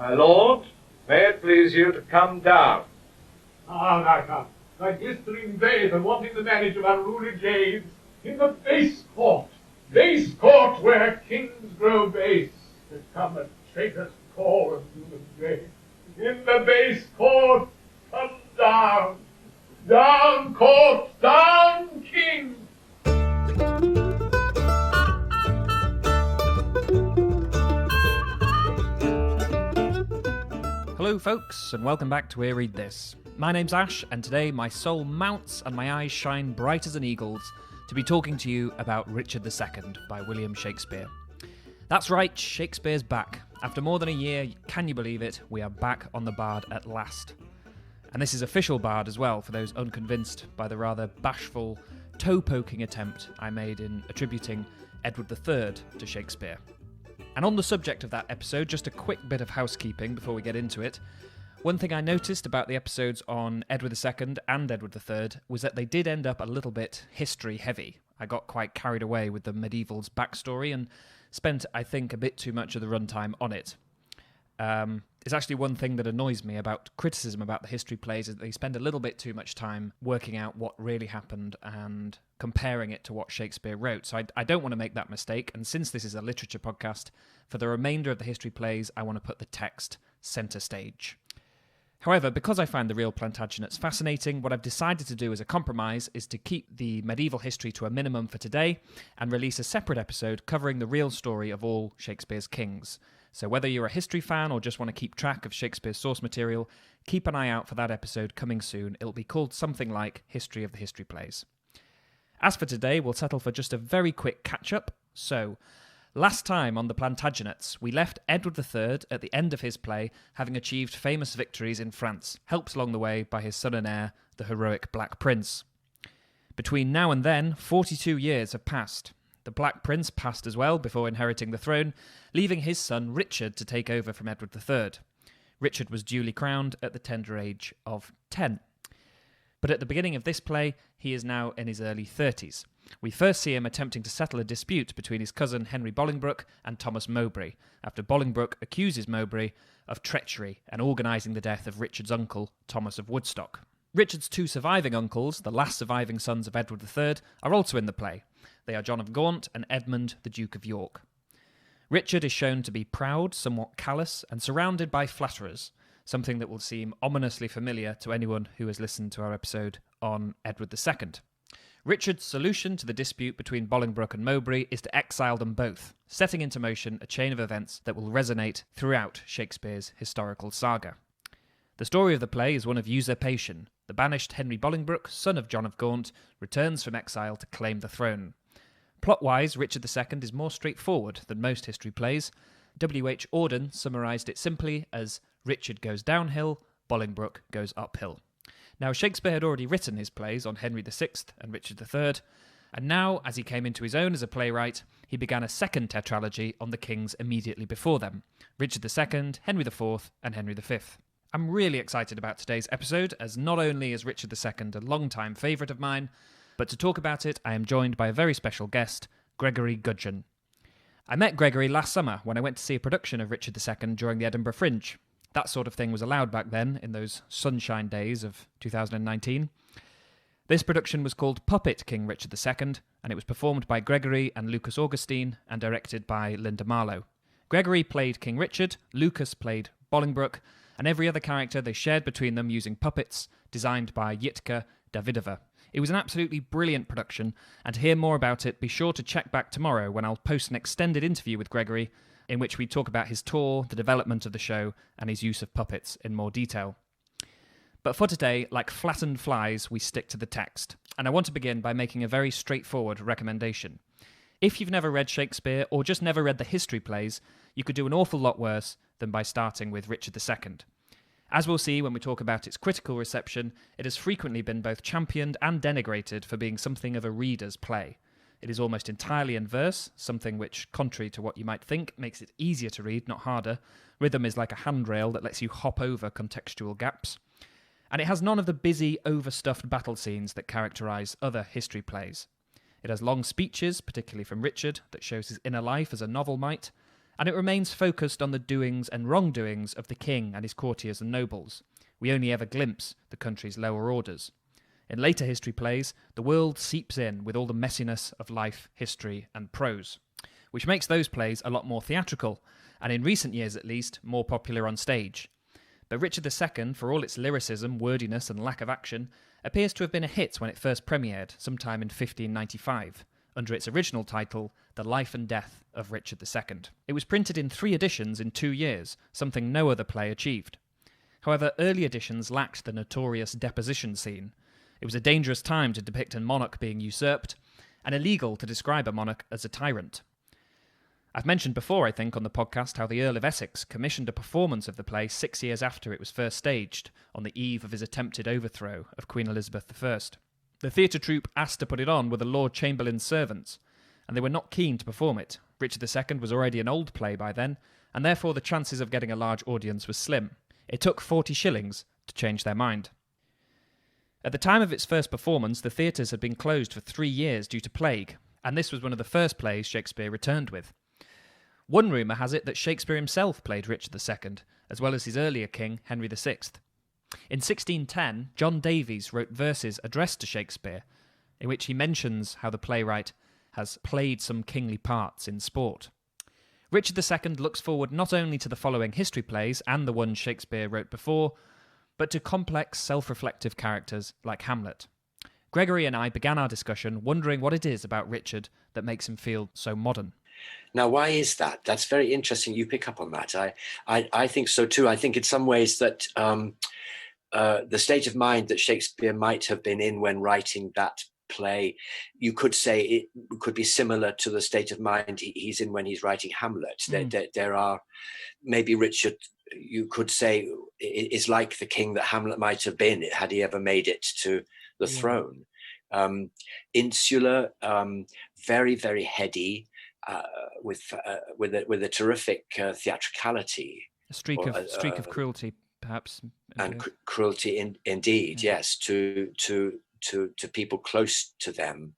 My lord, may it please you to come down. Down I come, thy glistering bathe, and wanting the marriage of unruly jades, in the base court where kings grow base, to come at traitors' call and do them grave. In the base court, come down, down court, down king. Hello folks, and welcome back to Here Read This. My name's Ash, and today my soul mounts and my eyes shine bright as an eagle's to be talking to you about Richard II by William Shakespeare. That's right, Shakespeare's back. After more than a year, can you believe it, we are back on the Bard at last. And this is official Bard as well, for those unconvinced by the rather bashful, toe-poking attempt I made in attributing Edward III to Shakespeare. And on the subject of that episode, just a quick bit of housekeeping before we get into it. One thing I noticed about the episodes on Edward II and Edward III was that they did end up a little bit history-heavy. I got quite carried away with the medieval's backstory and spent, I think, a bit too much of the runtime on it. It's actually one thing that annoys me about criticism about the history plays is that they spend a little bit too much time working out what really happened and comparing it to what Shakespeare wrote. So I don't want to make that mistake, and since this is a literature podcast, for the remainder of the history plays, I want to put the text centre stage. However, because I find the real Plantagenets fascinating, what I've decided to do as a compromise is to keep the medieval history to a minimum for today and release a separate episode covering the real story of all Shakespeare's kings. So whether you're a history fan or just want to keep track of Shakespeare's source material, keep an eye out for that episode coming soon. It'll be called something like History of the History Plays. As for today, we'll settle for just a very quick catch-up. So, last time on the Plantagenets, we left Edward III at the end of his play having achieved famous victories in France, helped along the way by his son and heir, the heroic Black Prince. Between now and then, 42 years have passed. The Black Prince passed as well before inheriting the throne, leaving his son Richard to take over from Edward III. Richard was duly crowned at the tender age of 10. But at the beginning of this play, he is now in his early 30s. We first see him attempting to settle a dispute between his cousin Henry Bolingbroke and Thomas Mowbray, after Bolingbroke accuses Mowbray of treachery and organising the death of Richard's uncle, Thomas of Woodstock. Richard's two surviving uncles, the last surviving sons of Edward III, are also in the play. They are John of Gaunt and Edmund, the Duke of York. Richard is shown to be proud, somewhat callous, and surrounded by flatterers, something that will seem ominously familiar to anyone who has listened to our episode on Edward II. Richard's solution to the dispute between Bolingbroke and Mowbray is to exile them both, setting into motion a chain of events that will resonate throughout Shakespeare's historical saga. The story of the play is one of usurpation. The banished Henry Bolingbroke, son of John of Gaunt, returns from exile to claim the throne. Plot-wise, Richard II is more straightforward than most history plays. W.H. Auden summarised it simply as Richard goes downhill, Bolingbroke goes uphill. Now, Shakespeare had already written his plays on Henry VI and Richard III, and now, as he came into his own as a playwright, he began a second tetralogy on the kings immediately before them, Richard II, Henry IV, and Henry V. I'm really excited about today's episode, as not only is Richard II a long-time favourite of mine, but to talk about it, I am joined by a very special guest, Gregory Gudgeon. I met Gregory last summer when I went to see a production of Richard II during the Edinburgh Fringe. That sort of thing was allowed back then, in those sunshine days of 2019. This production was called Puppet King Richard II, and it was performed by Gregory and Lucas Augustine and directed by Linda Marlowe. Gregory played King Richard, Lucas played Bolingbroke, and every other character they shared between them using puppets designed by Yitka Davidova. It was an absolutely brilliant production, and to hear more about it, be sure to check back tomorrow when I'll post an extended interview with Gregory in which we talk about his tour, the development of the show, and his use of puppets in more detail. But for today, like flattened flies, we stick to the text, and I want to begin by making a very straightforward recommendation. If you've never read Shakespeare, or just never read the history plays, you could do an awful lot worse than by starting with Richard II. As we'll see when we talk about its critical reception, it has frequently been both championed and denigrated for being something of a reader's play. It is almost entirely in verse, something which, contrary to what you might think, makes it easier to read, not harder. Rhythm is like a handrail that lets you hop over contextual gaps. And it has none of the busy, overstuffed battle scenes that characterise other history plays. It has long speeches, particularly from Richard, that shows his inner life as a novel might, and it remains focused on the doings and wrongdoings of the king and his courtiers and nobles. We only ever glimpse the country's lower orders. In later history plays, the world seeps in with all the messiness of life, history, and prose, which makes those plays a lot more theatrical, and in recent years at least, more popular on stage. But Richard II, for all its lyricism, wordiness, and lack of action, appears to have been a hit when it first premiered, sometime in 1595, under its original title, The Life and Death of Richard II. It was printed in 3 editions in 2 years, something no other play achieved. However, early editions lacked the notorious deposition scene. It was a dangerous time to depict a monarch being usurped, and illegal to describe a monarch as a tyrant. I've mentioned before, I think, on the podcast how the Earl of Essex commissioned a performance of the play 6 years after it was first staged, on the eve of his attempted overthrow of Queen Elizabeth I. The theatre troupe asked to put it on were the Lord Chamberlain's servants, and they were not keen to perform it. Richard II was already an old play by then, and therefore the chances of getting a large audience was slim. It took 40 shillings to change their mind. At the time of its first performance, the theatres had been closed for 3 years due to plague, and this was one of the first plays Shakespeare returned with. One rumour has it that Shakespeare himself played Richard II, as well as his earlier king, Henry VI. In 1610, John Davies wrote verses addressed to Shakespeare, in which he mentions how the playwright has played some kingly parts in sport. Richard II looks forward not only to the following history plays and the ones Shakespeare wrote before, but to complex, self-reflective characters like Hamlet. Gregory and I began our discussion wondering what it is about Richard that makes him feel so modern. Now, why is that? That's very interesting. You pick up on that. I think so too. I think in some ways that the state of mind that Shakespeare might have been in when writing that play, you could say it could be similar to the state of mind he's in when he's writing Hamlet. There are maybe Richard, you could say, is like the king that Hamlet might have been had he ever made it to the throne. Insular, very, very heady, with a terrific theatricality, A streak of cruelty, perhaps, and cruelty indeed. Yes, to people close to them.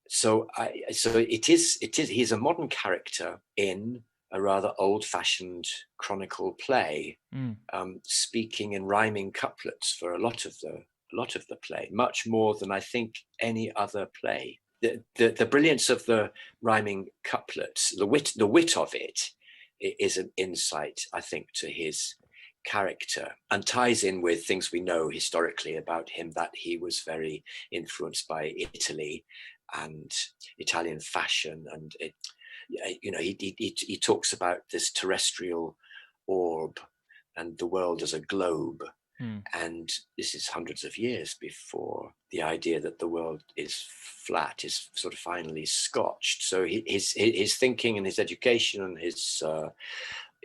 So it is. He's a modern character in a rather old-fashioned chronicle play, speaking in rhyming couplets for a lot of the play, much more than I think any other play. The brilliance of the rhyming couplets, the wit of it, is an insight, I think, to his character, and ties in with things we know historically about him, that he was very influenced by Italy and Italian fashion, and he talks about this terrestrial orb and the world as a globe. And this is hundreds of years before the idea that the world is flat is sort of finally scotched. So his thinking and his education and his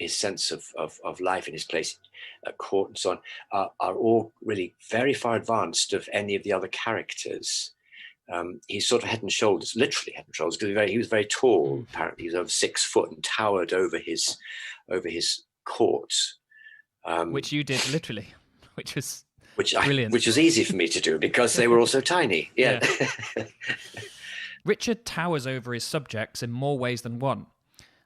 sense of life and his place at court and so on are all really very far advanced of any of the other characters. He's sort of head and shoulders, literally head and shoulders, because he was very tall. Apparently, he was over 6 foot and towered over his court, which you did literally. Which was brilliant. Which was easy for me to do because they were all so tiny. Yeah. Richard towers over his subjects in more ways than one.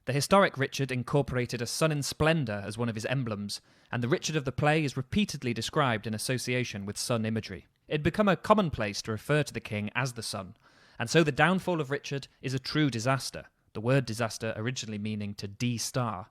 The historic Richard incorporated a sun in splendour as one of his emblems, and the Richard of the play is repeatedly described in association with sun imagery. It had become a commonplace to refer to the king as the sun, and so the downfall of Richard is a true disaster, the word disaster originally meaning to de-star.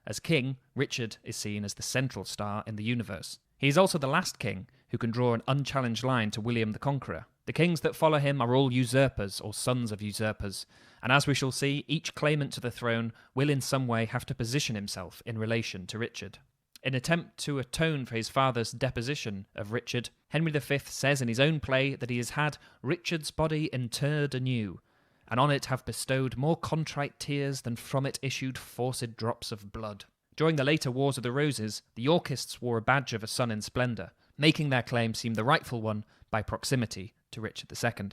As king, Richard is seen as the central star in the universe. He is also the last king who can draw an unchallenged line to William the Conqueror. The kings that follow him are all usurpers or sons of usurpers, and as we shall see, each claimant to the throne will in some way have to position himself in relation to Richard. In an attempt to atone for his father's deposition of Richard, Henry V says in his own play that he has had Richard's body interred anew, and on it have bestowed more contrite tears than from it issued forced drops of blood. During the later Wars of the Roses, the Yorkists wore a badge of a sun in splendour, making their claim seem the rightful one by proximity to Richard II.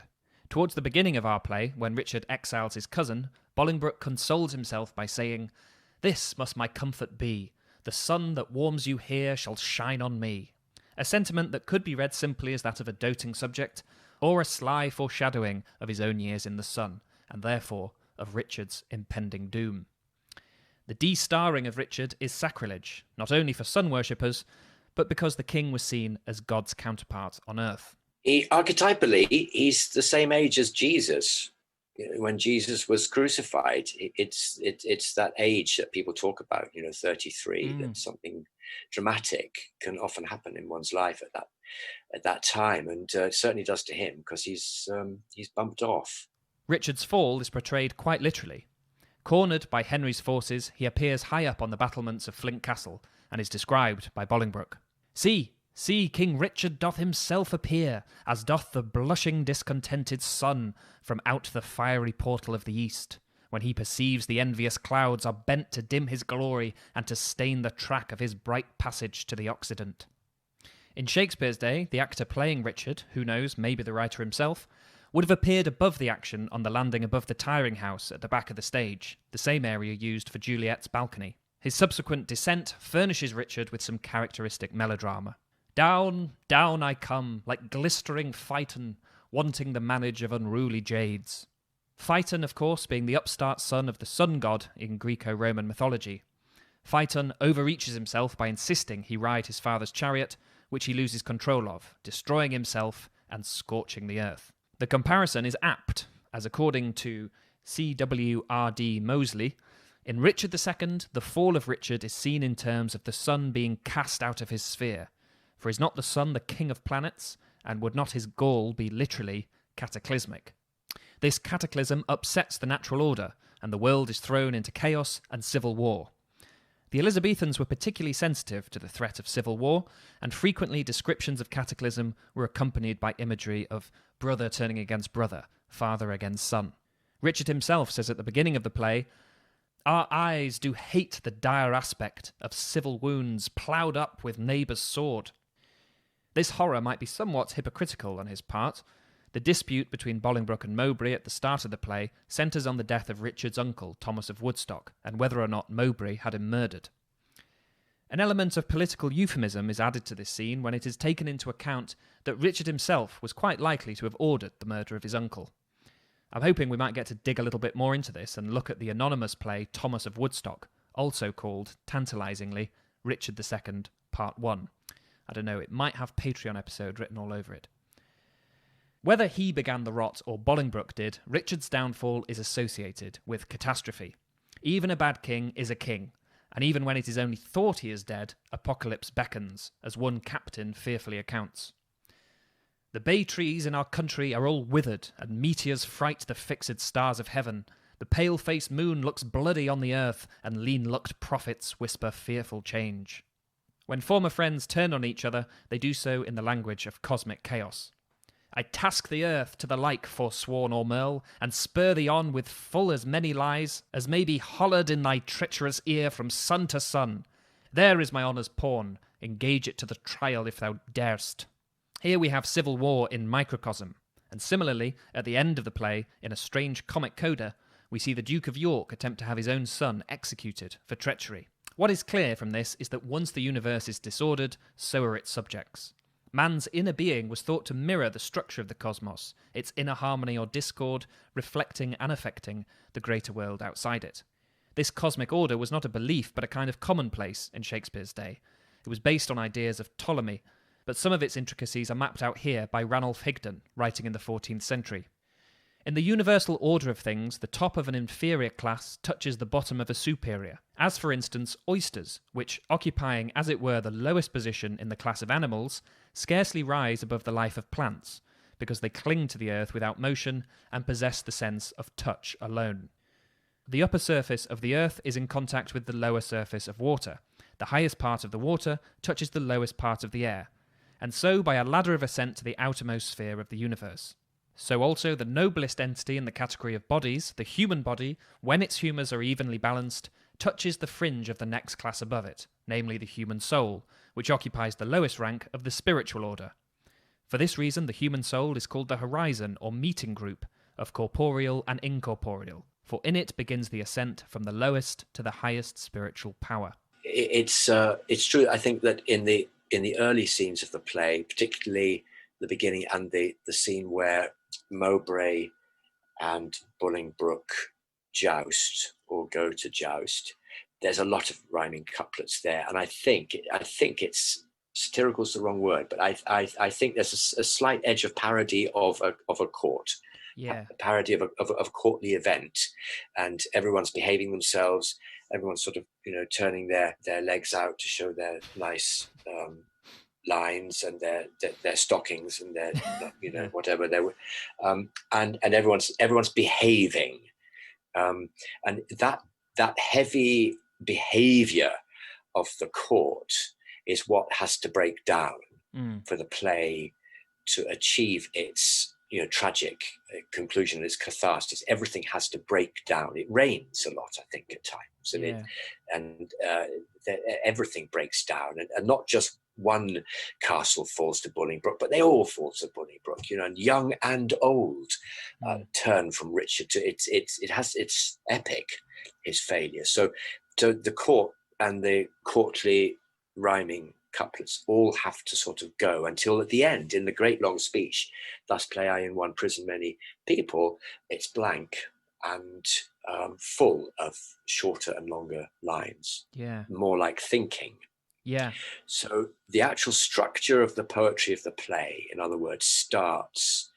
Towards the beginning of our play, when Richard exiles his cousin, Bolingbroke consoles himself by saying, "This must my comfort be, the sun that warms you here shall shine on me," a sentiment that could be read simply as that of a doting subject, or a sly foreshadowing of his own years in the sun, and therefore of Richard's impending doom. The de-starring of Richard is sacrilege, not only for sun worshippers, but because the king was seen as God's counterpart on earth. Archetypally, he's the same age as Jesus. When Jesus was crucified, it's that age that people talk about, 33, that something dramatic can often happen in one's life at that time, and it certainly does to him, because he's bumped off. Richard's fall is portrayed quite literally. Cornered by Henry's forces, he appears high up on the battlements of Flint Castle, and is described by Bolingbroke. See, King Richard doth himself appear, as doth the blushing discontented sun from out the fiery portal of the east, when he perceives the envious clouds are bent to dim his glory and to stain the track of his bright passage to the Occident. In Shakespeare's day, the actor playing Richard, who knows, maybe the writer himself, would have appeared above the action on the landing above the tiring house at the back of the stage, the same area used for Juliet's balcony. His subsequent descent furnishes Richard with some characteristic melodrama. Down, down I come, like glistering Phaeton, wanting the manage of unruly jades. Phaeton, of course, being the upstart son of the sun god in Greco-Roman mythology. Phaeton overreaches himself by insisting he ride his father's chariot, which he loses control of, destroying himself and scorching the earth. The comparison is apt, as according to C.W.R.D. Moseley, in Richard II, the fall of Richard is seen in terms of the sun being cast out of his sphere. For is not the sun the king of planets, and would not his gall be literally cataclysmic? This cataclysm upsets the natural order, and the world is thrown into chaos and civil war. The Elizabethans were particularly sensitive to the threat of civil war, and frequently descriptions of cataclysm were accompanied by imagery of brother turning against brother, father against son. Richard himself says at the beginning of the play, "Our eyes do hate the dire aspect of civil wounds ploughed up with neighbour's sword." This horror might be somewhat hypocritical on his part. The dispute between Bolingbroke and Mowbray at the start of the play centres on the death of Richard's uncle, Thomas of Woodstock, and whether or not Mowbray had him murdered. An element of political euphemism is added to this scene when it is taken into account that Richard himself was quite likely to have ordered the murder of his uncle. I'm hoping we might get to dig a little bit more into this and look at the anonymous play Thomas of Woodstock, also called, tantalisingly, Richard II, Part 1. I don't know, it might have Patreon episode written all over it. Whether he began the rot or Bolingbroke did, Richard's downfall is associated with catastrophe. Even a bad king is a king, and even when it is only thought he is dead, apocalypse beckons, as one captain fearfully accounts. The bay trees in our country are all withered, and meteors fright the fixed stars of heaven. The pale-faced moon looks bloody on the earth, and lean-looked prophets whisper fearful change. When former friends turn on each other, they do so in the language of cosmic chaos. I task the earth to the like, forsworn or merle, and spur thee on with full as many lies as may be hollered in thy treacherous ear from sun to sun. There is my honour's pawn, engage it to the trial if thou darest. Here we have civil war in microcosm, and similarly, at the end of the play, in a strange comic coda, we see the Duke of York attempt to have his own son executed for treachery. What is clear from this is that once the universe is disordered, so are its subjects. Man's inner being was thought to mirror the structure of the cosmos, its inner harmony or discord, reflecting and affecting the greater world outside it. This cosmic order was not a belief, but a kind of commonplace in Shakespeare's day. It was based on ideas of Ptolemy, but some of its intricacies are mapped out here by Ranulph Higden, writing in the 14th century. In the universal order of things, the top of an inferior class touches the bottom of a superior, as for instance oysters, which, occupying as it were the lowest position in the class of animals, scarcely rise above the life of plants, because they cling to the earth without motion and possess the sense of touch alone. The upper surface of the earth is in contact with the lower surface of water. The highest part of the water touches the lowest part of the air, and so by a ladder of ascent to the outermost sphere of the universe. So also the noblest entity in the category of bodies, the human body, when its humours are evenly balanced, touches the fringe of the next class above it, namely the human soul, which occupies the lowest rank of the spiritual order. For this reason, the human soul is called the horizon or meeting group of corporeal and incorporeal, for in it begins the ascent from the lowest to the highest spiritual power. It's true. I think that in the early scenes of the play, particularly the beginning and the scene where Mowbray and Bolingbroke joust or go to joust, there's a lot of rhyming couplets there, and I think it's satirical is the wrong word, but I think there's a slight edge of parody of a court, Yeah. a parody of a courtly event, and everyone's behaving themselves. Everyone's sort of turning their legs out to show their nice lines and their stockings and their Yeah. whatever they were, and everyone's behaving, and that heavy behavior of the court is what has to break down for the play to achieve its tragic conclusion, its catharsis. Everything has to break down. It rains a lot, I think, at times, and everything breaks down, and not just one castle falls to Bolingbroke, but they all fall to Bolingbroke, and young and old turn from Richard to it's epic, his failure. So the court and the courtly rhyming couplets all have to sort of go until at the end, in the great long speech, "Thus play I in one prison many people," it's blank and full of shorter and longer lines. Yeah. More like thinking. Yeah. So the actual structure of the poetry of the play, in other words, starts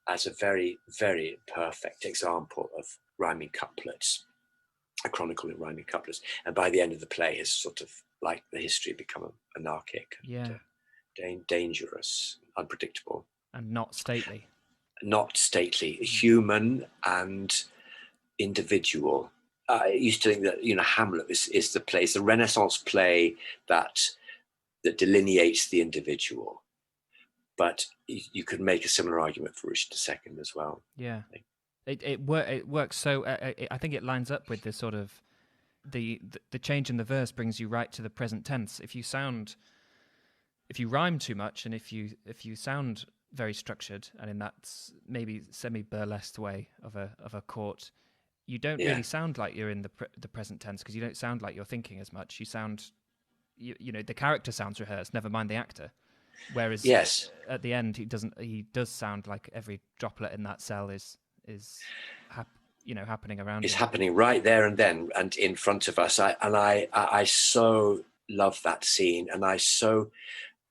as a very, very perfect example of rhyming couplets, a chronicle in rhyming couplets, and by the end of the play has sort of, like the history, become anarchic, and dangerous, unpredictable, and not stately. Not stately, human and individual. I used to think that Hamlet is the play, it's the Renaissance play that delineates the individual. But you could make a similar argument for Richard II as well. Yeah, it works. So I think it lines up with the sort of the change in the verse brings you right to the present tense. If you rhyme too much, and if you sound very structured, and in that maybe semi-burlesque way of a court, you don't really sound like you're in the present tense, because you don't sound like you're thinking as much. You sound, the character sounds rehearsed, never mind the actor. Whereas at the end, he does sound like every droplet in that cell is happening around. It's happening right there and then, and in front of us. I so love that scene, and I so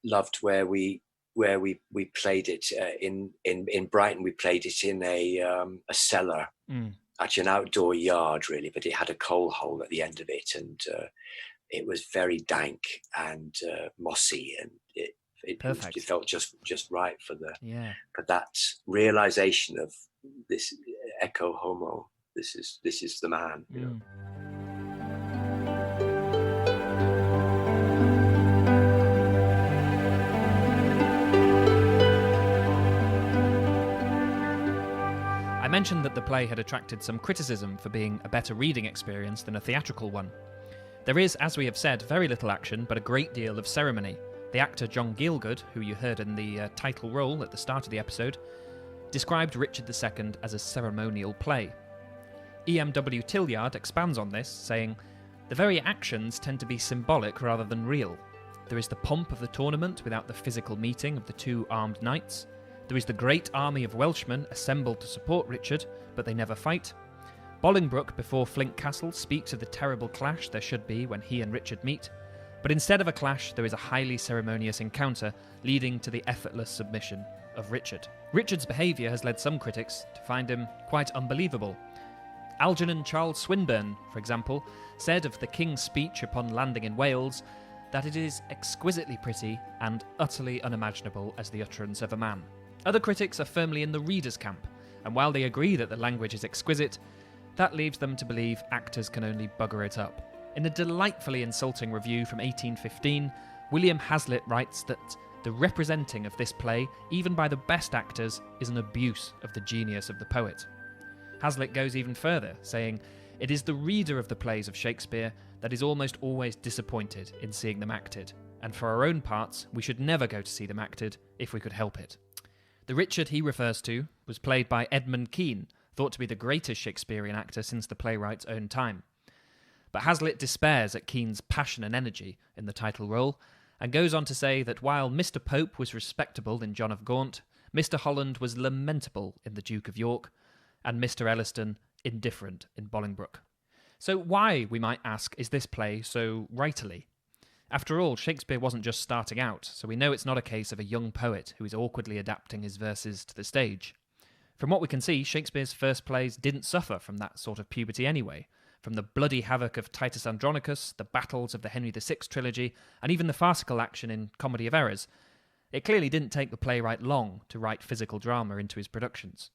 loved where we played it in Brighton. We played it in a cellar, actually an outdoor yard, really, but it had a coal hole at the end of it, and it was very dank and mossy, and it felt just right for that realization of this echo homo. This is the man. I mentioned that the play had attracted some criticism for being a better reading experience than a theatrical one. There is, as we have said, very little action, but a great deal of ceremony. The actor John Gielgud, who you heard in the title role at the start of the episode, described Richard II as a ceremonial play. E.M.W. Tillyard expands on this, saying, "The very actions tend to be symbolic rather than real. There is the pomp of the tournament without the physical meeting of the two armed knights. There is the great army of Welshmen assembled to support Richard, but they never fight. Bolingbroke before Flint Castle speaks of the terrible clash there should be when he and Richard meet, but instead of a clash there is a highly ceremonious encounter leading to the effortless submission of Richard." Richard's behaviour has led some critics to find him quite unbelievable. Algernon Charles Swinburne, for example, said of the King's speech upon landing in Wales that it is exquisitely pretty and utterly unimaginable as the utterance of a man. Other critics are firmly in the reader's camp, and while they agree that the language is exquisite, that leaves them to believe actors can only bugger it up. In a delightfully insulting review from 1815, William Hazlitt writes that the representing of this play, even by the best actors, is an abuse of the genius of the poet. Hazlitt goes even further, saying, "It is the reader of the plays of Shakespeare that is almost always disappointed in seeing them acted, and for our own parts, we should never go to see them acted if we could help it." The Richard he refers to was played by Edmund Kean, thought to be the greatest Shakespearean actor since the playwright's own time. But Hazlitt despairs at Kean's passion and energy in the title role, and goes on to say that while Mr. Pope was respectable in John of Gaunt, Mr. Holland was lamentable in the Duke of York, and Mr. Elliston indifferent in Bolingbroke. So why, we might ask, is this play so writerly? After all, Shakespeare wasn't just starting out, so we know it's not a case of a young poet who is awkwardly adapting his verses to the stage. From what we can see, Shakespeare's first plays didn't suffer from that sort of puberty anyway. From the bloody havoc of Titus Andronicus, the battles of the Henry VI trilogy, and even the farcical action in Comedy of Errors, it clearly didn't take the playwright long to write physical drama into his productions.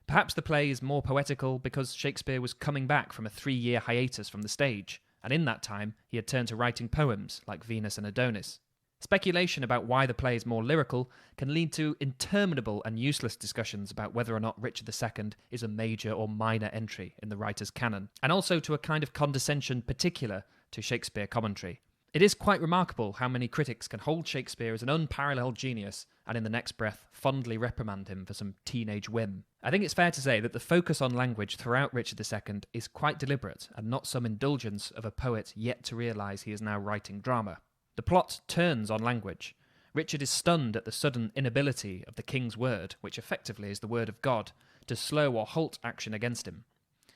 Perhaps the play is more poetical because Shakespeare was coming back from a 3-year hiatus from the stage, and in that time he had turned to writing poems like Venus and Adonis. Speculation about why the play is more lyrical can lead to interminable and useless discussions about whether or not Richard II is a major or minor entry in the writer's canon, and also to a kind of condescension particular to Shakespeare commentary. It is quite remarkable how many critics can hold Shakespeare as an unparalleled genius and in the next breath fondly reprimand him for some teenage whim. I think it's fair to say that the focus on language throughout Richard II is quite deliberate and not some indulgence of a poet yet to realise he is now writing drama. The plot turns on language. Richard is stunned at the sudden inability of the king's word, which effectively is the word of God, to slow or halt action against him.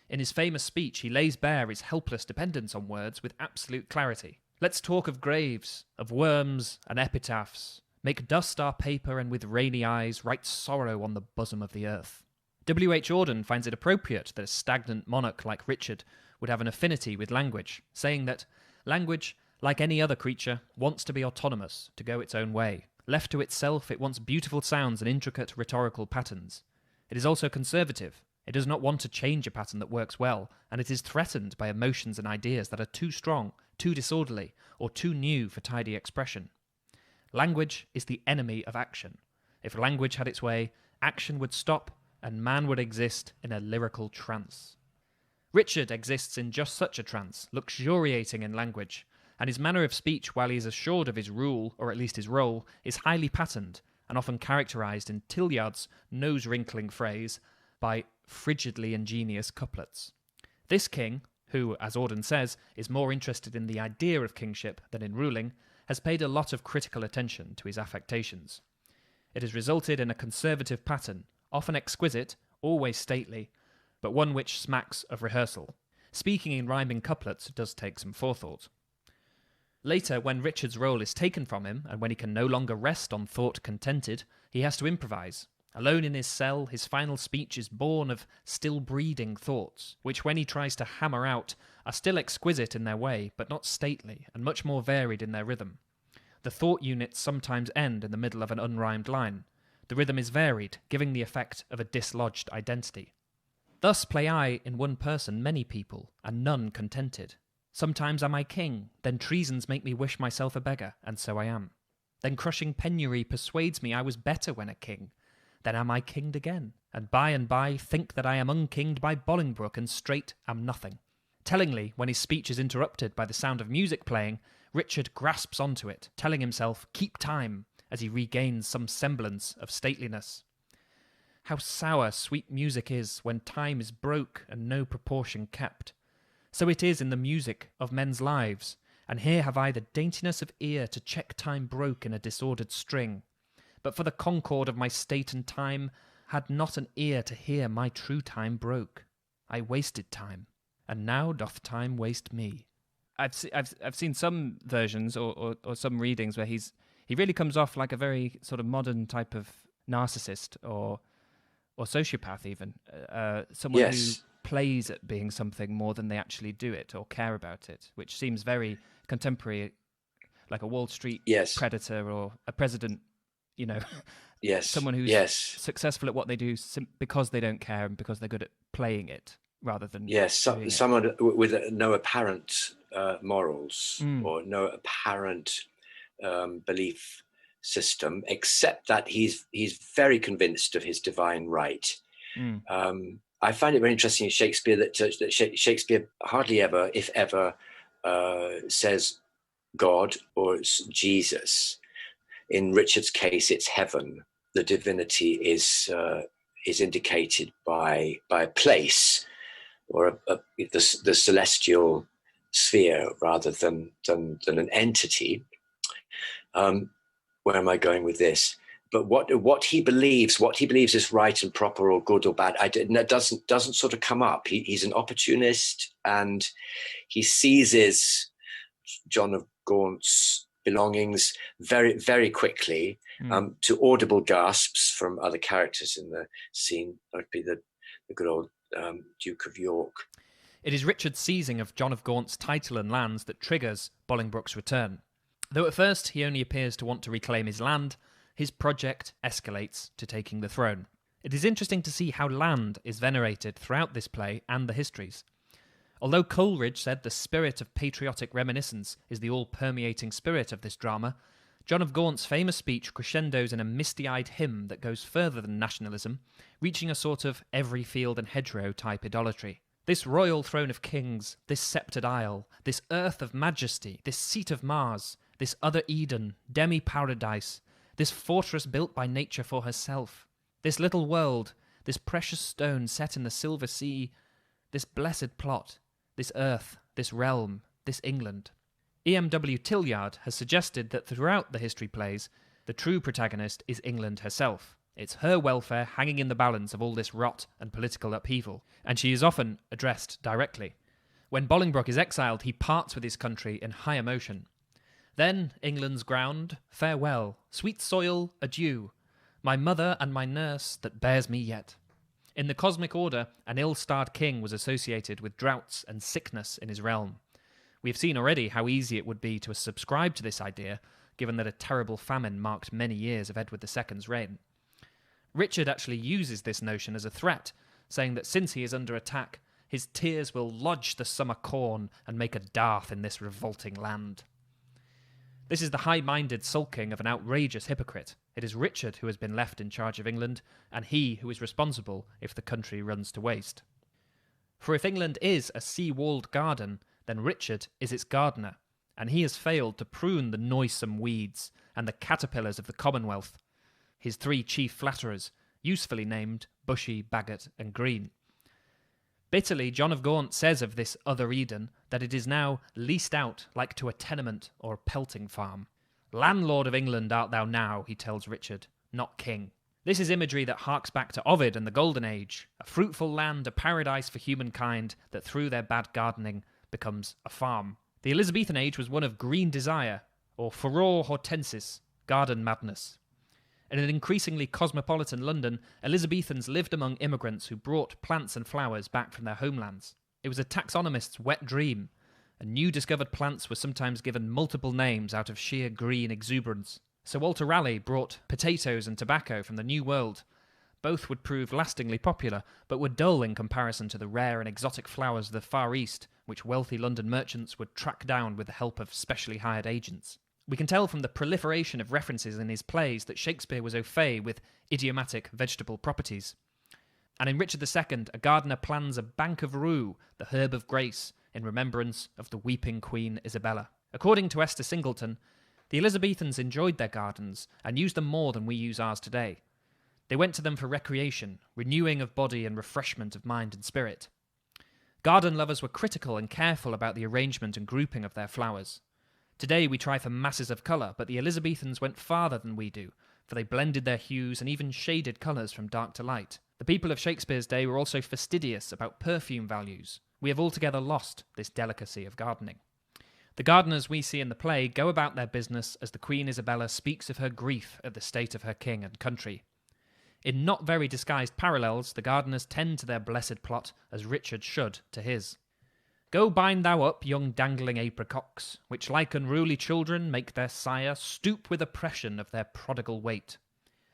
In his famous speech, he lays bare his helpless dependence on words with absolute clarity. Let's talk of graves, of worms and epitaphs. Make dust our paper and with rainy eyes write sorrow on the bosom of the earth. W.H. Auden finds it appropriate that a stagnant monarch like Richard would have an affinity with language, saying that language, like any other creature, wants to be autonomous, to go its own way. Left to itself, it wants beautiful sounds and intricate rhetorical patterns. It is also conservative. It does not want to change a pattern that works well, and it is threatened by emotions and ideas that are too strong, too disorderly, or too new for tidy expression. Language is the enemy of action. If language had its way, action would stop, and man would exist in a lyrical trance. Richard exists in just such a trance, luxuriating in language, and his manner of speech, while he is assured of his rule, or at least his role, is highly patterned, and often characterised in Tilliard's nose-wrinkling phrase by frigidly ingenious couplets. This king, who, as Auden says, is more interested in the idea of kingship than in ruling, has paid a lot of critical attention to his affectations. It has resulted in a conservative pattern, often exquisite, always stately, but one which smacks of rehearsal. Speaking in rhyming couplets does take some forethought. Later, when Richard's role is taken from him, and when he can no longer rest on thought contented, he has to improvise. Alone in his cell, his final speech is born of still-breeding thoughts, which when he tries to hammer out, are still exquisite in their way, but not stately, and much more varied in their rhythm. The thought units sometimes end in the middle of an unrhymed line. The rhythm is varied, giving the effect of a dislodged identity. Thus play I in one person many people, and none contented. Sometimes am I king, then treasons make me wish myself a beggar, and so I am. Then crushing penury persuades me I was better when a king. Then am I kinged again, and by think that I am unkinged by Bolingbroke, and straight am nothing. Tellingly, when his speech is interrupted by the sound of music playing, Richard grasps onto it, telling himself, keep time, as he regains some semblance of stateliness. How sour sweet music is when time is broke and no proportion kept. So it is in the music of men's lives, and here have I the daintiness of ear to check time broke in a disordered string. But for the concord of my state and time, had not an ear to hear my true time broke. I wasted time, and now doth time waste me. I've seen some versions or some readings where he really comes off like a very sort of modern type of narcissist or sociopath even, someone who plays at being something more than they actually do it or care about it, which seems very contemporary, like a Wall Street predator or a president, you know, someone who's successful at what they do because they don't care and because they're good at playing it rather than someone with no apparent morals or no apparent belief system, except that he's very convinced of his divine right. I find it very interesting in Shakespeare that Shakespeare hardly ever, if ever, says God or Jesus. In Richard's case, it's heaven. The divinity is indicated by a place or the celestial sphere rather than an entity. Where am I going with this? but what he believes is right and proper or good or bad, that doesn't sort of come up. He's an opportunist, and he seizes John of Gaunt's belongings very, very quickly, to audible gasps from other characters in the scene. That would be the good old Duke of York. It is Richard's seizing of John of Gaunt's title and lands that triggers Bolingbroke's return. Though at first he only appears to want to reclaim his land, his project escalates to taking the throne. It is interesting to see how land is venerated throughout this play and the histories. Although Coleridge said the spirit of patriotic reminiscence is the all-permeating spirit of this drama, John of Gaunt's famous speech crescendos in a misty-eyed hymn that goes further than nationalism, reaching a sort of every field and hedgerow type idolatry. This royal throne of kings, this sceptred isle, this earth of majesty, this seat of Mars, this other Eden, demi-paradise, this fortress built by nature for herself, this little world, this precious stone set in the silver sea, this blessed plot, this earth, this realm, this England. E.M.W. Tillyard has suggested that throughout the history plays, the true protagonist is England herself. It's her welfare hanging in the balance of all this rot and political upheaval, and she is often addressed directly. When Bolingbroke is exiled, he parts with his country in high emotion. Then, England's ground, farewell, sweet soil, adieu, my mother and my nurse that bears me yet. In the cosmic order, an ill-starred king was associated with droughts and sickness in his realm. We have seen already how easy it would be to subscribe to this idea, given that a terrible famine marked many years of Edward II's reign. Richard actually uses this notion as a threat, saying that since he is under attack, his tears will lodge the summer corn and make a dearth in this revolting land. This is the high-minded sulking of an outrageous hypocrite. It is Richard who has been left in charge of England, and he who is responsible if the country runs to waste. For if England is a sea-walled garden, then Richard is its gardener, and he has failed to prune the noisome weeds and the caterpillars of the Commonwealth, his three chief flatterers, usefully named Bushy, Bagot, and Green. Bitterly, John of Gaunt says of this other Eden that it is now leased out like to a tenement or a pelting farm. Landlord of England art thou now, he tells Richard, not king. This is imagery that harks back to Ovid and the Golden Age, a fruitful land, a paradise for humankind that through their bad gardening becomes a farm. The Elizabethan age was one of green desire, or furor hortensis, garden madness. In an increasingly cosmopolitan London, Elizabethans lived among immigrants who brought plants and flowers back from their homelands. It was a taxonomist's wet dream, and new discovered plants were sometimes given multiple names out of sheer green exuberance. Sir Walter Raleigh brought potatoes and tobacco from the New World. Both would prove lastingly popular, but were dull in comparison to the rare and exotic flowers of the Far East, which wealthy London merchants would track down with the help of specially hired agents. We can tell from the proliferation of references in his plays that Shakespeare was au fait with idiomatic vegetable properties. And in Richard II, a gardener plans a bank of rue, the herb of grace, in remembrance of the weeping Queen Isabella. According to Esther Singleton, the Elizabethans enjoyed their gardens and used them more than we use ours today. They went to them for recreation, renewing of body and refreshment of mind and spirit. Garden lovers were critical and careful about the arrangement and grouping of their flowers. Today we try for masses of colour, but the Elizabethans went farther than we do, for they blended their hues and even shaded colours from dark to light. The people of Shakespeare's day were also fastidious about perfume values. We have altogether lost this delicacy of gardening. The gardeners we see in the play go about their business as the Queen Isabella speaks of her grief at the state of her king and country. In not very disguised parallels, the gardeners tend to their blessed plot as Richard should to his. Go bind thou up young dangling apricocks, which like unruly children make their sire stoop with oppression of their prodigal weight.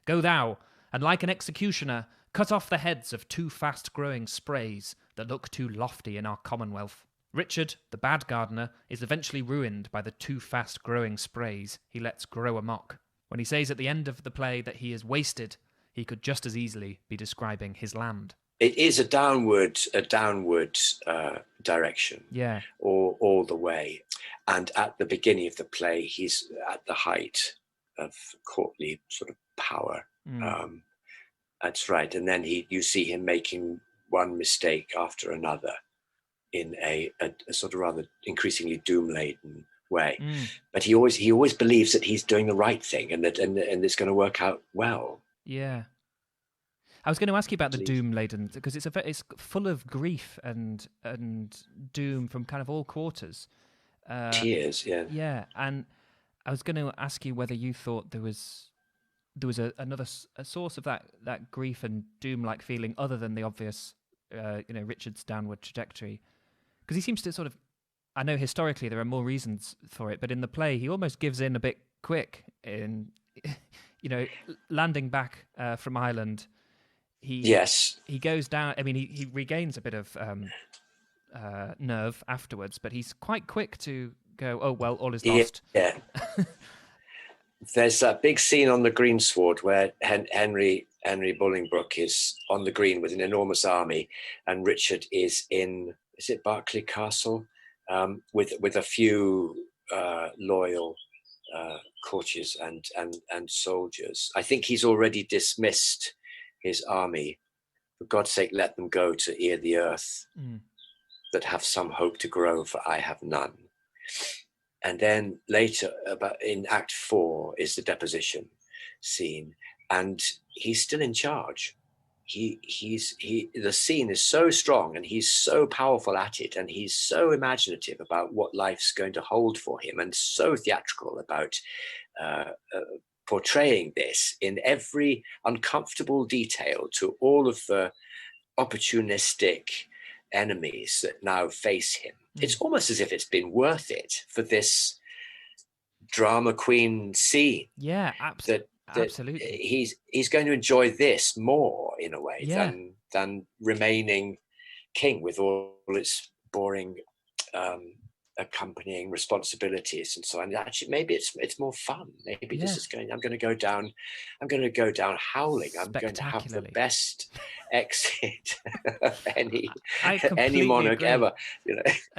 Go thou, and like an executioner, cut off the heads of too fast-growing sprays that look too lofty in our commonwealth. Richard, the bad gardener, is eventually ruined by the too fast-growing sprays he lets grow amok. When he says at the end of the play that he is wasted, he could just as easily be describing his land. It is a downward direction, all the way. And at the beginning of the play, he's at the height of courtly sort of power. That's right. And then you see him making one mistake after another in a sort of rather increasingly doom-laden way. But he always believes that he's doing the right thing, and it's going to work out well. Yeah. I was going to ask you about the doom laden, because it's full of grief and doom from kind of all quarters. Tears, yeah. Yeah, and I was going to ask you whether you thought there was another source of that grief and doom-like feeling other than the obvious, Richard's downward trajectory, because he seems to sort of. I know historically there are more reasons for it, but in the play he almost gives in a bit quick in, landing back from Ireland. He goes down. I mean, he regains a bit of nerve afterwards, but he's quite quick to go, oh well, all is lost. Yeah. There's that big scene on the greensward where Henry Bolingbroke is on the green with an enormous army, and Richard is it Berkeley Castle, with a few loyal courtiers and soldiers. I think he's already dismissed his army. For God's sake, let them go to ear the earth, that have some hope to grow, for I have none. And then later, about in Act 4, is the deposition scene, and he's still in charge. The scene is so strong, and he's so powerful at it, and he's so imaginative about what life's going to hold for him, and so theatrical about portraying this in every uncomfortable detail to all of the opportunistic enemies that now face him. It's almost as if it's been worth it for this drama queen scene. Yeah, absolutely. He's going to enjoy this more in a way than remaining king with all its boring accompanying responsibilities and so on. Actually, maybe it's more fun. Maybe this is I'm going to go down howling. I'm going to have the best exit of any monarch agree. ever.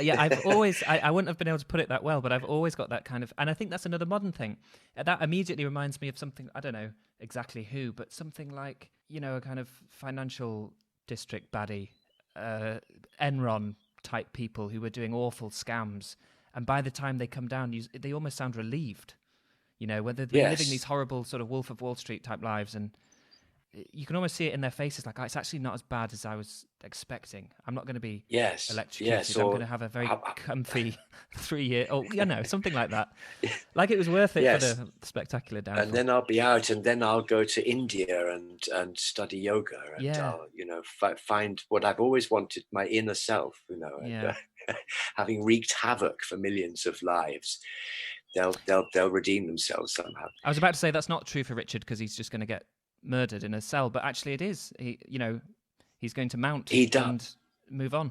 Yeah, I've always I wouldn't have been able to put it that well, but I've always got that kind of, and I think that's another modern thing. That immediately reminds me of something, I don't know exactly who, but something like, a kind of financial district baddie, Enron type people who were doing awful scams, and by the time they come down, they almost sound relieved, whether they're living these horrible sort of Wolf of Wall Street type lives, and you can almost see it in their faces, like, it's actually not as bad as I was expecting. I'm not going to be electrocuted. I'm going to have a very comfy 3 year, something like that. Like it was worth it for the spectacular downfall. And then I'll be out, and then I'll go to India and study yoga, and I'll, find what I've always wanted, my inner self, and, having wreaked havoc for millions of lives. They'll redeem themselves somehow. I was about to say that's not true for Richard, because he's just going to get murdered in a cell, but actually it is. He's going to mount and move on.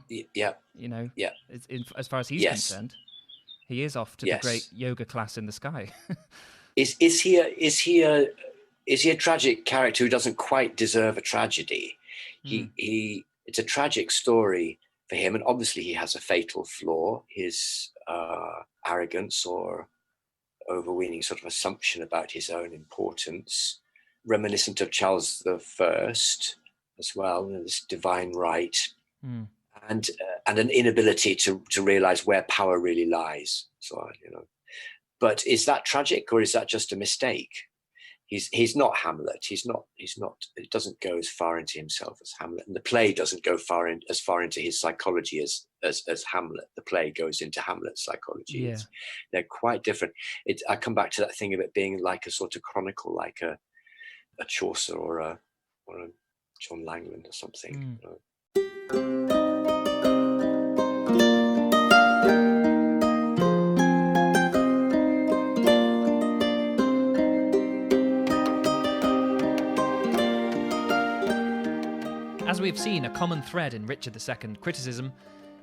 As far as he's concerned, he is off to the great yoga class in the sky. Is he a tragic character who doesn't quite deserve a tragedy? It's a tragic story for him, and obviously he has a fatal flaw, his arrogance or overweening sort of assumption about his own importance, reminiscent of Charles I as well, this divine right, and an inability to realize where power really lies. So but is that tragic, or is that just a mistake? He's not Hamlet. He's not. It doesn't go as far into himself as Hamlet, and the play doesn't go as far into his psychology as Hamlet. The play goes into Hamlet's psychology. Yeah. They're quite different. I come back to that thing of it being like a sort of chronicle, like a Chaucer or a John Langland or something. As we've seen, a common thread in Richard II criticism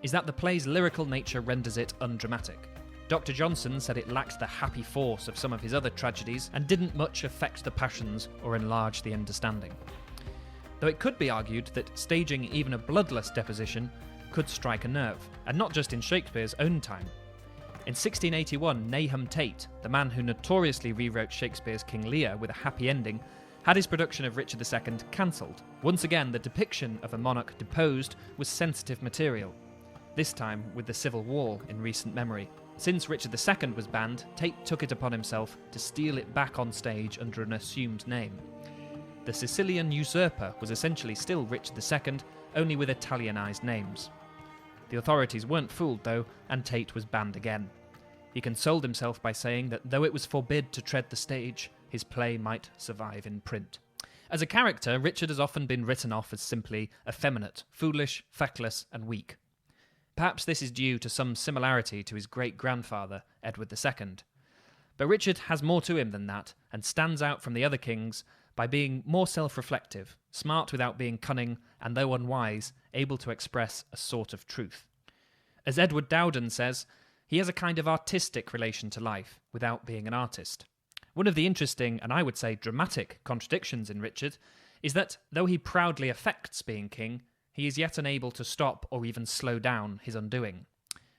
is that the play's lyrical nature renders it undramatic. Dr. Johnson said it lacked the happy force of some of his other tragedies and didn't much affect the passions or enlarge the understanding. Though it could be argued that staging even a bloodless deposition could strike a nerve, and not just in Shakespeare's own time. In 1681, Nahum Tate, the man who notoriously rewrote Shakespeare's King Lear with a happy ending, had his production of Richard II cancelled. Once again, the depiction of a monarch deposed was sensitive material, this time with the Civil War in recent memory. Since Richard II was banned, Tate took it upon himself to steal it back on stage under an assumed name. The Sicilian usurper was essentially still Richard II, only with Italianised names. The authorities weren't fooled, though, and Tate was banned again. He consoled himself by saying that though it was forbid to tread the stage, his play might survive in print. As a character, Richard has often been written off as simply effeminate, foolish, feckless, and weak. Perhaps this is due to some similarity to his great-grandfather, Edward II. But Richard has more to him than that, and stands out from the other kings by being more self-reflective, smart without being cunning, and though unwise, able to express a sort of truth. As Edward Dowden says, he has a kind of artistic relation to life, without being an artist. One of the interesting, and I would say dramatic, contradictions in Richard is that, though he proudly affects being king, he is yet unable to stop or even slow down his undoing.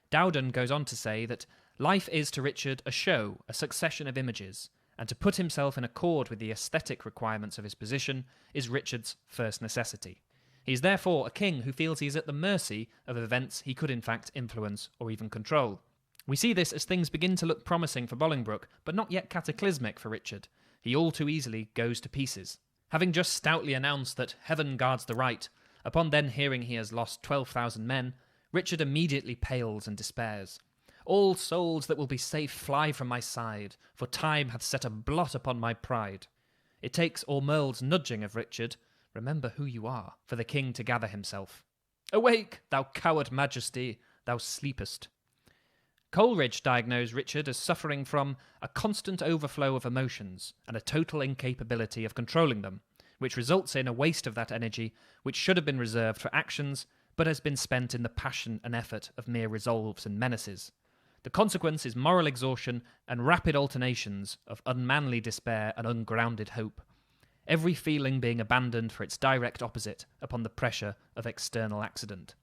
Dowden goes on to say that life is to Richard a show, a succession of images, and to put himself in accord with the aesthetic requirements of his position is Richard's first necessity. He is therefore a king who feels he is at the mercy of events he could in fact influence or even control. We see this as things begin to look promising for Bolingbroke, but not yet cataclysmic for Richard. He all too easily goes to pieces. Having just stoutly announced that heaven guards the right, upon then hearing he has lost 12,000 men, Richard immediately pales and despairs. All souls that will be safe fly from my side, for time hath set a blot upon my pride. It takes Ormerle's nudging of Richard, remember who you are, for the king to gather himself. Awake, thou coward majesty, thou sleepest. Coleridge diagnosed Richard as suffering from a constant overflow of emotions and a total incapability of controlling them, which results in a waste of that energy which should have been reserved for actions, but has been spent in the passion and effort of mere resolves and menaces. The consequence is moral exhaustion and rapid alternations of unmanly despair and ungrounded hope, every feeling being abandoned for its direct opposite upon the pressure of external accident.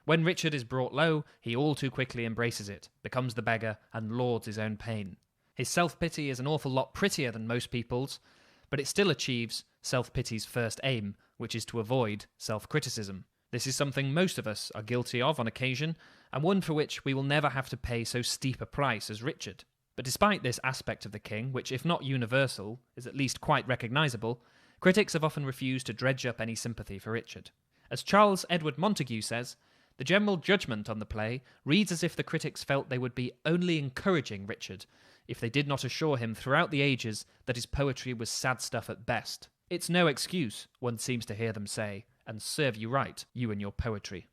When Richard is brought low, he all too quickly embraces it, becomes the beggar, and lords his own pain. His self-pity is an awful lot prettier than most people's, but it still achieves self-pity's first aim, which is to avoid self-criticism. This is something most of us are guilty of on occasion, and one for which we will never have to pay so steep a price as Richard. But despite this aspect of the king, which if not universal, is at least quite recognisable, critics have often refused to dredge up any sympathy for Richard. As Charles Edward Montagu says, the general judgment on the play reads as if the critics felt they would be only encouraging Richard if they did not assure him throughout the ages that his poetry was sad stuff at best. It's no excuse, one seems to hear them say, and serve you right, you and your poetry.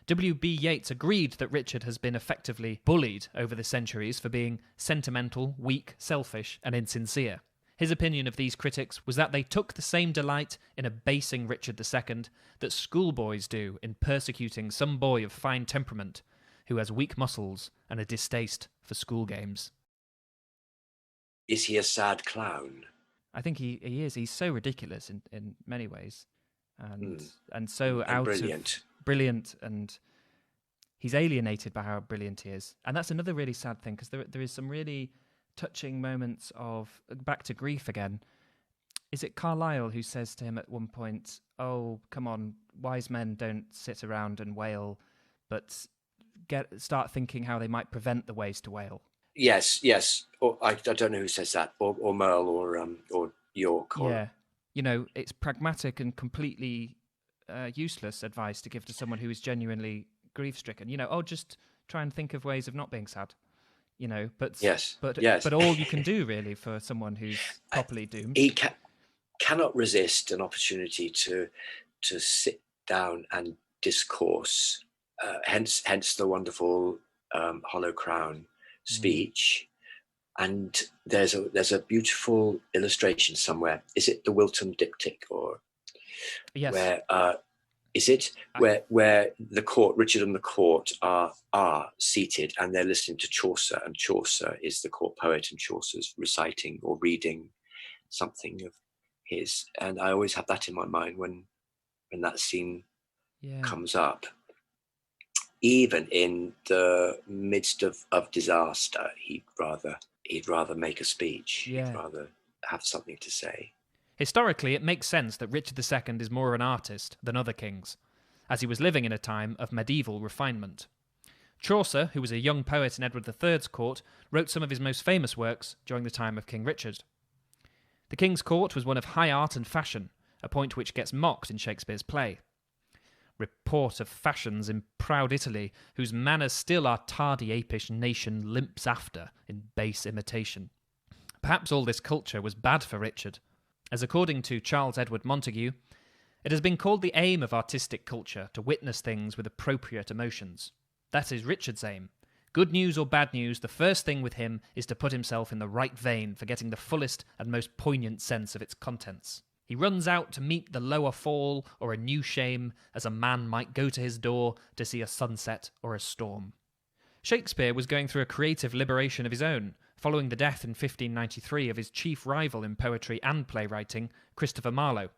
W.B. Yeats agreed that Richard has been effectively bullied over the centuries for being sentimental, weak, selfish, and insincere. His opinion of these critics was that they took the same delight in abasing Richard II that schoolboys do in persecuting some boy of fine temperament who has weak muscles and a distaste for school games. Is he a sad clown? I think he is. He's so ridiculous in many ways, and so And out brilliant. of brilliant, and he's alienated by how brilliant he is, and that's another really sad thing because there is some really touching moments of back to grief again. Is it Carlyle who says to him at one point, "Oh, come on, wise men don't sit around and wail, but start thinking how they might prevent the ways to wail." Yes. Or I don't know who says that, or Merle, or York. Or... Yeah, it's pragmatic and completely useless advice to give to someone who is genuinely grief-stricken. Just try and think of ways of not being sad. But all you can do really for someone who's properly doomed. He cannot resist an opportunity to sit down and discourse. Hence the wonderful Hollow Crown speech. And there's a beautiful illustration somewhere. Is it the Wilton diptych or? Yes. Where is it where the court, Richard and the court are seated and they're listening to Chaucer, and Chaucer is the court poet, and Chaucer's reciting or reading something of his, and I always have that in my mind when that scene comes up. Even in the midst of disaster, he'd rather make a speech. He'd rather have something to say. Historically, it makes sense that Richard II is more of an artist than other kings, as he was living in a time of medieval refinement. Chaucer, who was a young poet in Edward III's court, wrote some of his most famous works during the time of King Richard. The king's court was one of high art and fashion, a point which gets mocked in Shakespeare's play. Report of fashions in proud Italy, whose manners still our tardy apish nation limps after in base imitation. Perhaps all this culture was bad for Richard, as according to Charles Edward Montague, it has been called the aim of artistic culture to witness things with appropriate emotions. That is Richard's aim. Good news or bad news, the first thing with him is to put himself in the right vein for getting the fullest and most poignant sense of its contents. He runs out to meet the lower fall or a new shame, as a man might go to his door to see a sunset or a storm. Shakespeare was going through a creative liberation of his own, following the death in 1593 of his chief rival in poetry and playwriting, Christopher Marlowe.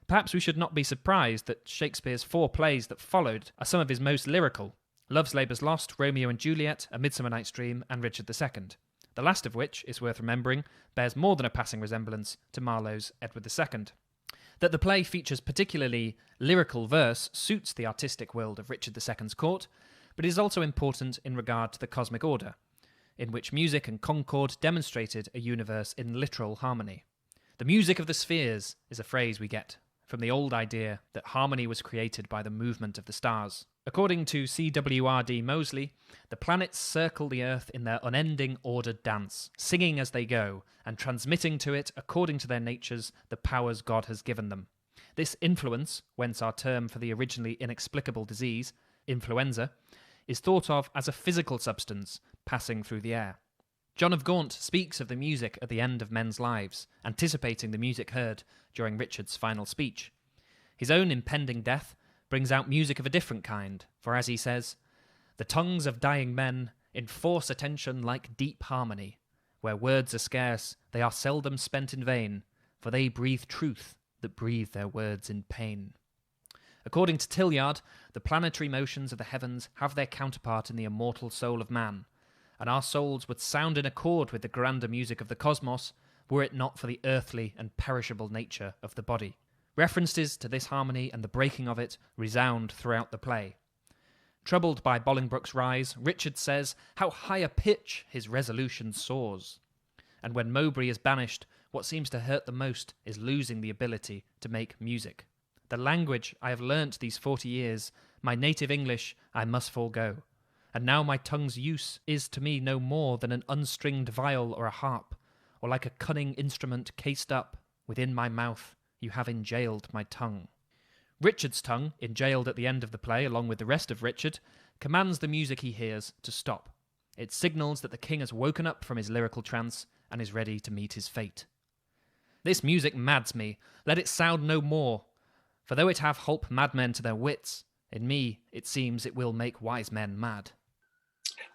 Perhaps we should not be surprised that Shakespeare's 4 plays that followed are some of his most lyrical: Love's Labour's Lost, Romeo and Juliet, A Midsummer Night's Dream, and Richard II. The last of which, is worth remembering, bears more than a passing resemblance to Marlowe's Edward II. That the play features particularly lyrical verse suits the artistic world of Richard II's court, but is also important in regard to the cosmic order, in which music and concord demonstrated a universe in literal harmony. The music of the spheres is a phrase we get from the old idea that harmony was created by the movement of the stars. According to C.W.R.D. Moseley, the planets circle the Earth in their unending ordered dance, singing as they go, and transmitting to it, according to their natures, the powers God has given them. This influence, whence our term for the originally inexplicable disease, influenza, is thought of as a physical substance passing through the air. John of Gaunt speaks of the music at the end of men's lives, anticipating the music heard during Richard's final speech. His own impending death brings out music of a different kind, for as he says, "The tongues of dying men enforce attention like deep harmony. Where words are scarce, they are seldom spent in vain, for they breathe truth that breathe their words in pain." According to Tillyard, the planetary motions of the heavens have their counterpart in the immortal soul of man, and our souls would sound in accord with the grander music of the cosmos were it not for the earthly and perishable nature of the body. References to this harmony and the breaking of it resound throughout the play. Troubled by Bolingbroke's rise, Richard says how high a pitch his resolution soars. And when Mowbray is banished, what seems to hurt the most is losing the ability to make music. The language I have learnt these 40 years, my native English, I must forego. And now my tongue's use is to me no more than an unstringed viol or a harp, or like a cunning instrument cased up within my mouth, you have enjailed my tongue. Richard's tongue, enjailed at the end of the play along with the rest of Richard, commands the music he hears to stop. It signals that the king has woken up from his lyrical trance and is ready to meet his fate. This music mads me, let it sound no more, for though it have holp madmen to their wits, in me it seems it will make wise men mad.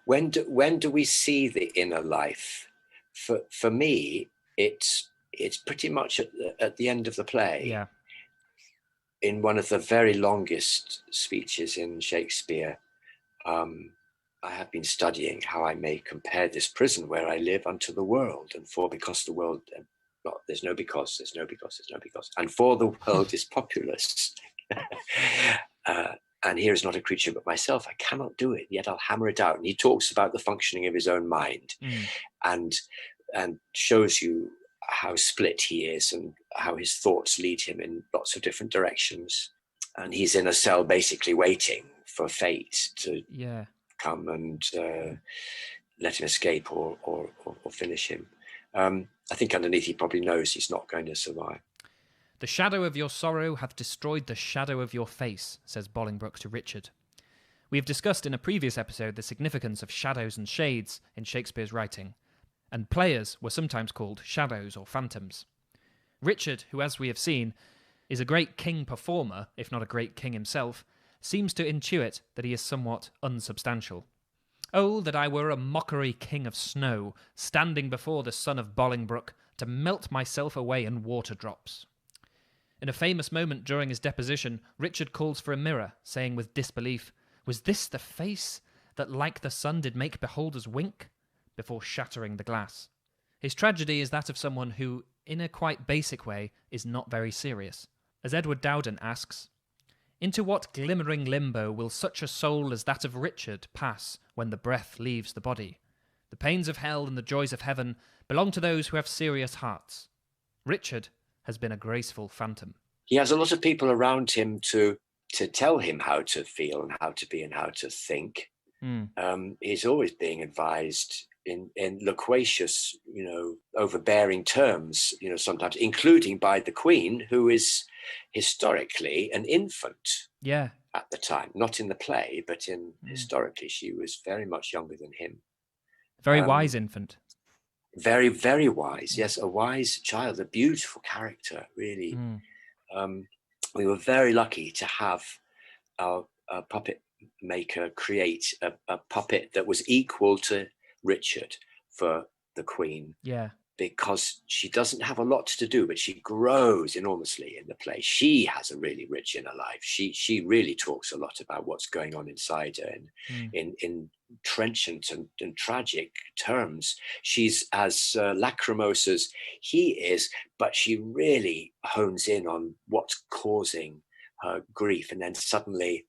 When do we see the inner life? For me, it's pretty much at the end of the play. Yeah. In one of the very longest speeches in Shakespeare, I have been studying how I may compare this prison where I live unto the world, and for because the world, there's no because, and for the world is populous. And here is not a creature but myself. I cannot do it, yet I'll hammer it out. And he talks about the functioning of his own mind, and shows you how split he is and how his thoughts lead him in lots of different directions. And he's in a cell basically waiting for fate to come and let him escape or finish him. I think underneath he probably knows he's not going to survive. The shadow of your sorrow hath destroyed the shadow of your face, says Bolingbroke to Richard. We have discussed in a previous episode the significance of shadows and shades in Shakespeare's writing, and players were sometimes called shadows or phantoms. Richard, who, as we have seen, is a great king performer, if not a great king himself, seems to intuit that he is somewhat unsubstantial. Oh, that I were a mockery king of snow, standing before the son of Bolingbroke, to melt myself away in water drops. In a famous moment during his deposition, Richard calls for a mirror, saying with disbelief, "Was this the face that like the sun did make beholders wink?" before shattering the glass. His tragedy is that of someone who, in a quite basic way, is not very serious. As Edward Dowden asks, Into what glimmering limbo will such a soul as that of Richard pass when the breath leaves the body? The pains of hell and the joys of heaven belong to those who have serious hearts. Richard has been a graceful phantom. He has a lot of people around him to tell him how to feel and how to be and how to think. He's always being advised in loquacious, overbearing terms, sometimes, including by the Queen, who is historically an infant at the time, not in the play, but historically, she was very much younger than him. Very wise infant. Very, very wise. Yes, a wise child, a beautiful character, really. We were very lucky to have our puppet maker create a puppet that was equal to Richard for the Queen. Yeah. Because she doesn't have a lot to do, but she grows enormously in the play. She has a really rich inner life. She really talks a lot about what's going on inside her in trenchant and tragic terms. She's as lachrymose as he is, but she really hones in on what's causing her grief. And then suddenly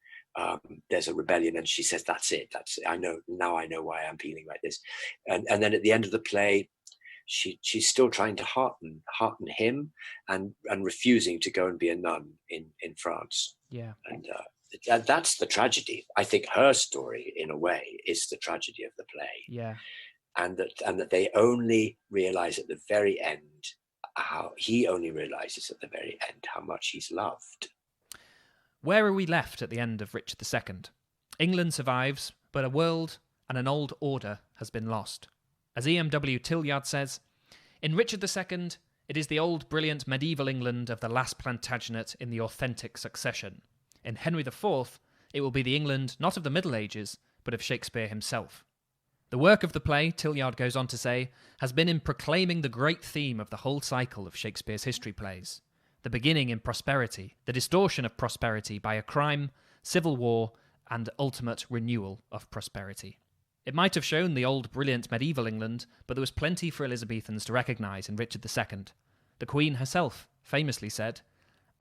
there's a rebellion, and she says, "That's it. I know why I'm feeling like this." And then at the end of the play, she's still trying to hearten him and refusing to go and be a nun in France. Yeah. And that's the tragedy. I think her story, in a way, is the tragedy of the play. Yeah. And that they only realize at the very end how much he's loved. Where are we left at the end of Richard II? England survives, but a world and an old order has been lost. As E.M.W. Tillyard says, in Richard II, it is the old brilliant medieval England of the last Plantagenet in the authentic succession. In Henry IV, it will be the England not of the Middle Ages, but of Shakespeare himself. The work of the play, Tillyard goes on to say, has been in proclaiming the great theme of the whole cycle of Shakespeare's history plays. The beginning in prosperity, the distortion of prosperity by a crime, civil war, and ultimate renewal of prosperity. It might have shown the old brilliant medieval England, but there was plenty for Elizabethans to recognise in Richard II. The Queen herself famously said,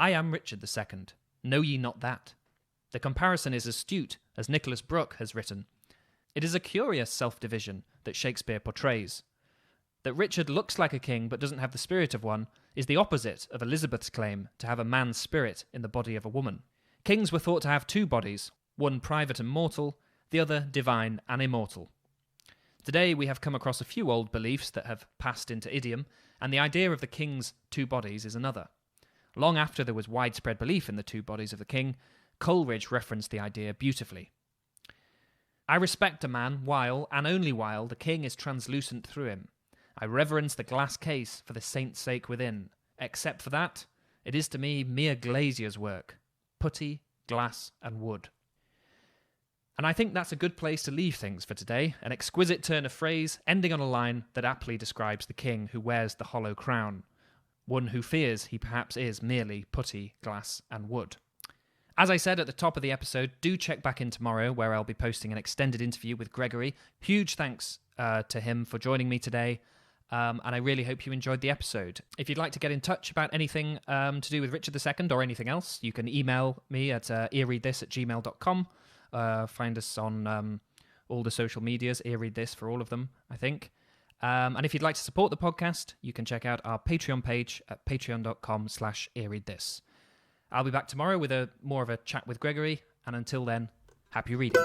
"I am Richard II, know ye not that?" The comparison is astute, as Nicholas Brooke has written. It is a curious self-division that Shakespeare portrays. That Richard looks like a king but doesn't have the spirit of one is the opposite of Elizabeth's claim to have a man's spirit in the body of a woman. Kings were thought to have two bodies, one private and mortal, the other divine and immortal. Today we have come across a few old beliefs that have passed into idiom, and the idea of the king's two bodies is another. Long after there was widespread belief in the two bodies of the king, Coleridge referenced the idea beautifully. I respect a man while, and only while, the king is translucent through him. I reverence the glass case for the saint's sake within. Except for that, it is to me mere glazier's work, putty, glass, and wood. And I think that's a good place to leave things for today, an exquisite turn of phrase ending on a line that aptly describes the king who wears the hollow crown, one who fears he perhaps is merely putty, glass, and wood. As I said at the top of the episode, do check back in tomorrow where I'll be posting an extended interview with Gregory. Huge thanks to him for joining me today. And I really hope you enjoyed the episode. If you'd like to get in touch about anything to do with Richard II or anything else, you can email me at earreadthis@gmail.com. Find us on all the social medias, earreadthis for all of them, I think. And if you'd like to support the podcast, you can check out our Patreon page at patreon.com/earreadthis. I'll be back tomorrow with more of a chat with Gregory, and until then, happy reading.